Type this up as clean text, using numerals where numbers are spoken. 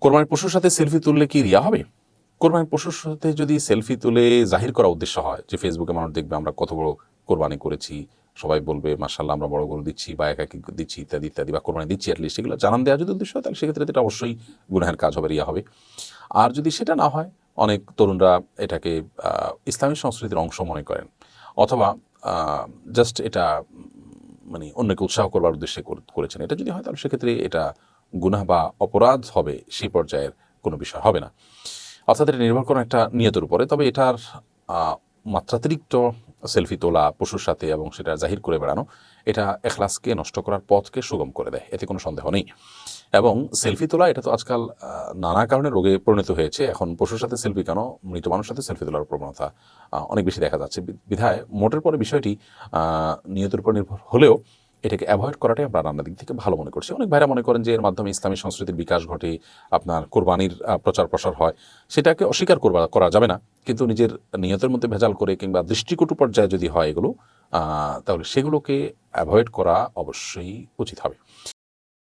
কোরবানির পশুর সাথে সেলফি তুললে কি রিয়া হবে? কোরবানির পশুর সাথে যদি সেলফি তুলে জাহির করা উদ্দেশ্য হয় যে ফেসবুকে মানুষ দেখবে আমরা কত বড় কোরবানি করেছি, সবাই বলবে মাশাআল্লাহ আমরা বড় গরু দিচ্ছি বা একাকি দিচ্ছি ইত্যাদি ইত্যাদি, বা কোরবানি দিচ্ছি অ্যাটলিস্ট, এগুলো জানান দেওয়া যদি উদ্দেশ্য হয় তাহলে সেক্ষেত্রে এটা অবশ্যই গুনাহের কাজ হবে, রিয়া হবে। আর যদি সেটা না হয়, অনেক তরুণরা এটাকে ইসলামী সংস্কৃতির অংশ মনে করেন, অথবা জাস্ট এটা মানে অন্যকে উৎসাহ করবার উদ্দেশ্যে করেছেন, এটা যদি হয় তাহলে সেক্ষেত্রে এটা গুনাহ বা অপরাধ হবে, সেই পর্যায়ের কোনো বিষয় হবে না। অর্থাৎ এটা নির্ভর করে একটা নিয়তের উপরে। তবে এটার মাত্রাতিরিক্ত সেলফি তোলা পশুর সাথে এবং সেটা জাহির করে বেড়ানো, এটা এখলাসকে নষ্ট করার পথকে সুগম করে দেয়, এতে কোনো সন্দেহ নেই। এবং সেলফি তোলা এটা তো আজকাল নানা কারণে রোগে পরিণত হয়েছে। এখন পশুর সাথে সেলফি কেন, মৃত মানুষের সাথে সেলফি তোলার প্রবণতা অনেক বেশি দেখা যাচ্ছে। বিধায় মোটের পরে বিষয়টি নিয়তের উপর নির্ভর হলেও এটাকে অ্যাভয়েড করাটাই আমরা রান্নার দিক থেকে ভালো মনে করছি। অনেক ভাইরা মনে করেন যে এর মাধ্যমে ইসলামী সংস্কৃতির বিকাশ ঘটে, আপনার কোরবানির প্রচার প্রসার হয়, সেটাকে অস্বীকার করা যাবে না। কিন্তু নিজের নিয়তের মধ্যে ভেজাল করে কিংবা দৃষ্টিকটু পর্যায়ে যদি হয় এগুলো, তাহলে সেগুলোকে অ্যাভয়েড করা অবশ্যই উচিত হবে।